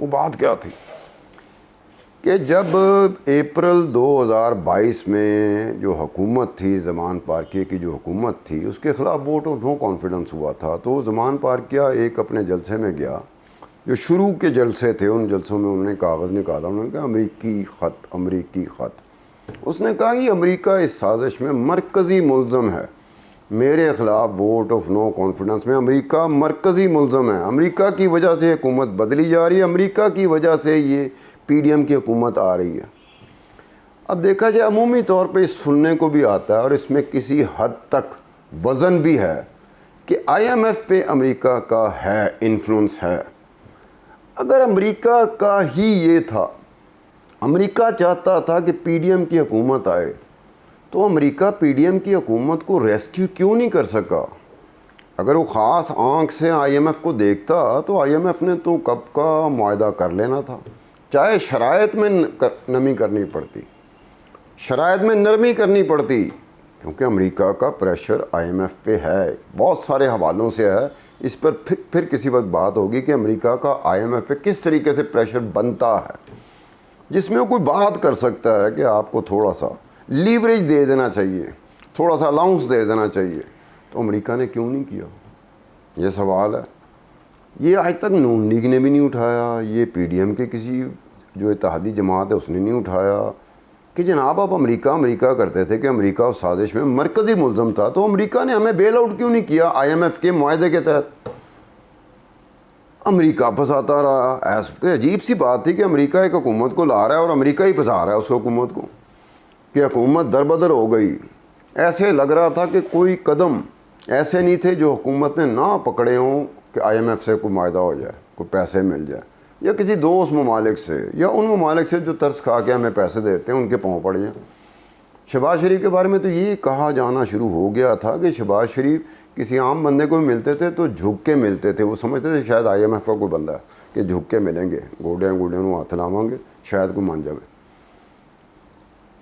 وہ بات کیا تھی کہ جب اپریل 2022 میں جو حکومت تھی زمان پارکیہ کی جو حکومت تھی اس کے خلاف ووٹ آف نو کانفیڈنس ہوا تھا، تو زمان پارکیہ ایک اپنے جلسے میں گیا، جو شروع کے جلسے تھے ان جلسوں میں انہوں نے کاغذ نکالا، انہوں نے کہا امریکی خط، اس نے کہا کہ امریکہ اس سازش میں مرکزی ملزم ہے، میرے خلاف ووٹ آف نو کانفیڈنس میں امریکہ مرکزی ملزم ہے، امریکہ کی وجہ سے حکومت بدلی جا رہی ہے، امریکہ کی وجہ سے یہ پی ڈی ایم کی حکومت آ رہی ہے۔ اب دیکھا جائے عمومی طور پہ اس سننے کو بھی آتا ہے اور اس میں کسی حد تک وزن بھی ہے کہ آئی ایم ایف پہ امریکہ کا ہے انفلوئنس ہے۔ اگر امریکہ کا ہی یہ تھا، امریکہ چاہتا تھا کہ پی ڈی ایم کی حکومت آئے، تو امریکہ پی ڈی ایم کی حکومت کو ریسکیو کیوں نہیں کر سکا؟ اگر وہ خاص آنکھ سے آئی ایم ایف کو دیکھتا تو آئی ایم ایف نے تو کب کا معاہدہ کر لینا تھا، چاہے شرائط میں نرمی کرنی پڑتی، کیونکہ امریکہ کا پریشر آئی ایم ایف پہ ہے، بہت سارے حوالوں سے ہے، اس پر پھر کسی وقت بات ہوگی کہ امریکہ کا آئی ایم ایف پہ کس طریقے سے پریشر بنتا ہے، جس میں وہ کوئی بات کر سکتا ہے کہ آپ کو تھوڑا سا لیوریج دے دینا چاہیے، تھوڑا سا الاؤنس دے دینا چاہیے، تو امریکہ نے کیوں نہیں کیا؟ یہ سوال ہے۔ یہ آج تک نون لیگ نے بھی نہیں اٹھایا، یہ پی ڈی ایم کے کسی جو اتحادی جماعت ہے اس نے نہیں اٹھایا کہ جناب آپ امریکہ کرتے تھے کہ امریکہ اس سازش میں مرکزی ملزم تھا، تو امریکہ نے ہمیں بیل آؤٹ کیوں نہیں کیا آئی ایم ایف کے معاہدے کے تحت؟ امریکہ پھنساتا رہا۔ ایسا عجیب سی بات تھی کہ امریکہ ایک حکومت کو لا رہا ہے اور امریکہ ہی پھنسا رہا ہے اس حکومت کو، کہ حکومت دربدر ہو گئی۔ ایسے لگ رہا تھا کہ کوئی قدم ایسے نہیں تھے جو حکومت نے نہ پکڑے ہوں کہ آئی ایم ایف سے کوئی معاہدہ ہو جائے، کوئی پیسے مل جائے، یا کسی دوست ممالک سے، یا ان ممالک سے جو ترس کھا کے ہمیں پیسے دیتے ہیں ان کے پاؤں پڑ جائیں۔ شہباز شریف کے بارے میں تو یہ کہا جانا شروع ہو گیا تھا کہ شہباز شریف کسی عام بندے کو ملتے تھے تو جھک کے ملتے تھے، وہ سمجھتے تھے شاید آئی ایم ایف کا کوئی بندہ ہے کہ جھک کے ملیں گے، گوڈیاں ہاتھ لاؤں گے، شاید کوئی مان جائے۔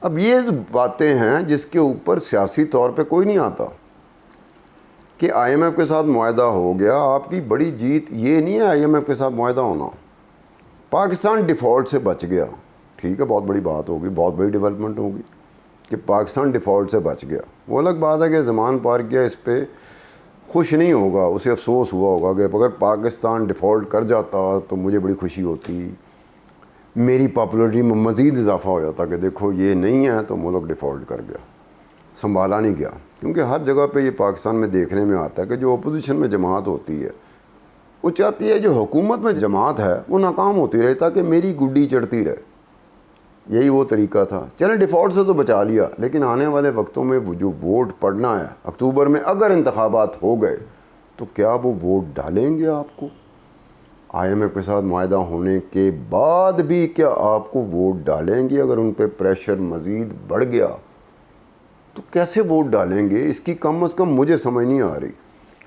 اب یہ باتیں ہیں جس کے اوپر سیاسی طور پہ کوئی نہیں آتا کہ آئی ایم ایف کے ساتھ معاہدہ ہو گیا۔ آپ کی بڑی جیت یہ نہیں ہے آئی ایم ایف کے ساتھ معاہدہ ہونا، پاکستان ڈیفالٹ سے بچ گیا، ٹھیک ہے، بہت بڑی بات ہوگی، بہت بڑی ڈیولپمنٹ ہوگی کہ پاکستان ڈیفالٹ سے بچ گیا۔ وہ الگ بات ہے کہ زمان پارکیہ اس پہ خوش نہیں ہوگا، اسے افسوس ہوا ہوگا کہ اگر پاکستان ڈیفالٹ کر جاتا تو مجھے بڑی خوشی ہوتی، میری پاپولرٹی میں مزید اضافہ ہو جاتا کہ دیکھو یہ نہیں ہے تو ملک ڈیفالٹ کر گیا، سنبھالا نہیں گیا۔ کیونکہ ہر جگہ پہ یہ پاکستان میں دیکھنے میں آتا ہے کہ جو اپوزیشن میں جماعت ہوتی ہے وہ چاہتی ہے جو حکومت میں جماعت ہے وہ ناکام ہوتی رہے تاکہ میری گڈی چڑھتی رہے۔ یہی وہ طریقہ تھا۔ چلیں ڈیفالٹ سے تو بچا لیا، لیکن آنے والے وقتوں میں وہ جو ووٹ پڑنا ہے اکتوبر میں، اگر انتخابات ہو گئے تو کیا وہ ووٹ ڈالیں گے آپ کو؟ آئی ایم ایف کے ساتھ معاہدہ ہونے کے بعد بھی کیا آپ کو ووٹ ڈالیں گے؟ اگر ان پہ پریشر مزید بڑھ گیا تو کیسے ووٹ ڈالیں گے؟ اس کی کم از کم مجھے سمجھ نہیں آ رہی۔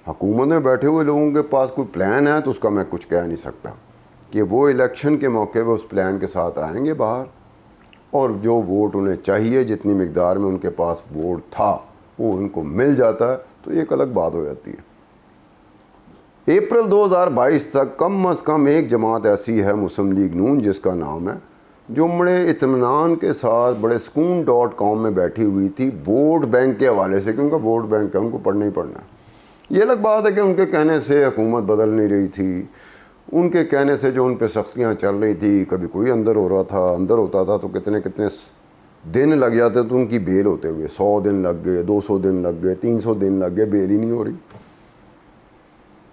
حکومت میں بیٹھے ہوئے لوگوں کے پاس کوئی پلان ہے تو اس کا میں کچھ کہہ نہیں سکتا کہ وہ الیکشن کے موقع پہ اس پلان کے ساتھ آئیں گے باہر، اور جو ووٹ انہیں چاہیے جتنی مقدار میں ان کے پاس ووٹ تھا وہ ان کو مل جاتا ہے تو ایک الگ بات ہو جاتی ہے۔ اپریل 2022 تک کم از کم ایک جماعت ایسی ہے مسلم لیگ نون جس کا نام ہے، جو بڑے اطمینان کے ساتھ بڑے سکون.com میں بیٹھی ہوئی تھی ووٹ بینک کے حوالے سے، کہ ان کا ووٹ بینک ہے، ان کو پڑھنا ہی پڑھنا ہے۔ یہ الگ بات ہے کہ ان کے کہنے سے حکومت بدل نہیں رہی تھی، ان کے کہنے سے جو ان پہ سختیاں چل رہی تھی، کبھی کوئی اندر ہوتا تھا تو کتنے دن لگ جاتے تو ان کی بیل ہوتے ہوئے، 100 دن لگ گئے، 200 دن لگ گئے، 300 دن لگ گئے، بیل ہی نہیں ہو رہی۔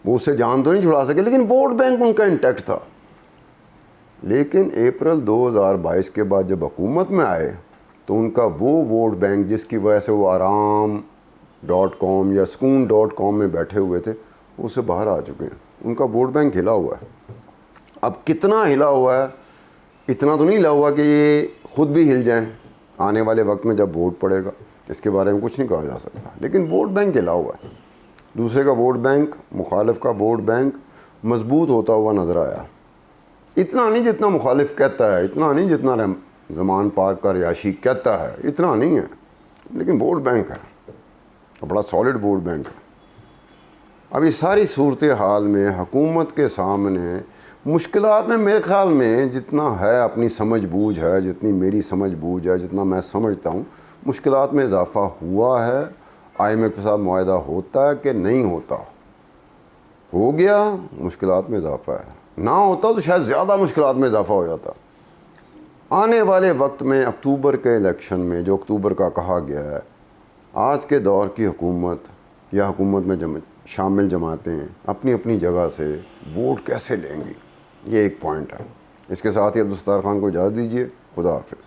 وہ اس سے جان تو نہیں چھڑا سکے، لیکن ووٹ بینک ان کا انٹیکٹ تھا۔ لیکن اپریل 2022 کے بعد جب حکومت میں آئے تو ان کا وہ ووٹ بینک جس کی وجہ سے وہ آرام.com یا سکون.com میں بیٹھے ہوئے تھے وہ سے باہر آ چکے ہیں۔ ان کا ووٹ بینک ہلا ہوا ہے۔ اب کتنا ہلا ہوا ہے؟ اتنا تو نہیں ہلا ہوا کہ یہ خود بھی ہل جائیں آنے والے وقت میں جب ووٹ پڑے گا، اس کے بارے میں کچھ نہیں کہا جا سکتا، لیکن ووٹ بینک ہلا ہوا ہے۔ دوسرے کا ووٹ بینک، مخالف کا ووٹ بینک مضبوط ہوتا ہوا نظر آیا۔ اتنا نہیں جتنا مخالف کہتا ہے، اتنا نہیں جتنا زمان پارک کا رہائشی کہتا ہے، اتنا نہیں ہے، لیکن ووٹ بینک ہے، بڑا سالڈ ووٹ بینک ہے۔ اب اس ساری صورتحال میں حکومت کے سامنے مشکلات میں میرے خیال میں جتنا ہے اپنی سمجھ بوجھ ہے، جتنی میری سمجھ بوجھ ہے، جتنا میں سمجھتا ہوں، مشکلات میں اضافہ ہوا ہے۔ آئی ایم ایف کے ساتھ معاہدہ ہوتا ہے کہ نہیں ہوتا؟ ہو گیا، مشکلات میں اضافہ ہے۔ نہ ہوتا تو شاید زیادہ مشکلات میں اضافہ ہو جاتا۔ آنے والے وقت میں اکتوبر کے الیکشن میں جو اکتوبر کا کہا گیا ہے، آج کے دور کی حکومت یا حکومت میں شامل جماعتیں اپنی اپنی جگہ سے ووٹ کیسے لیں گی، یہ ایک پوائنٹ ہے۔ اس کے ساتھ ہی عبدالستار خان کو اجازت دیجیے، خدا حافظ۔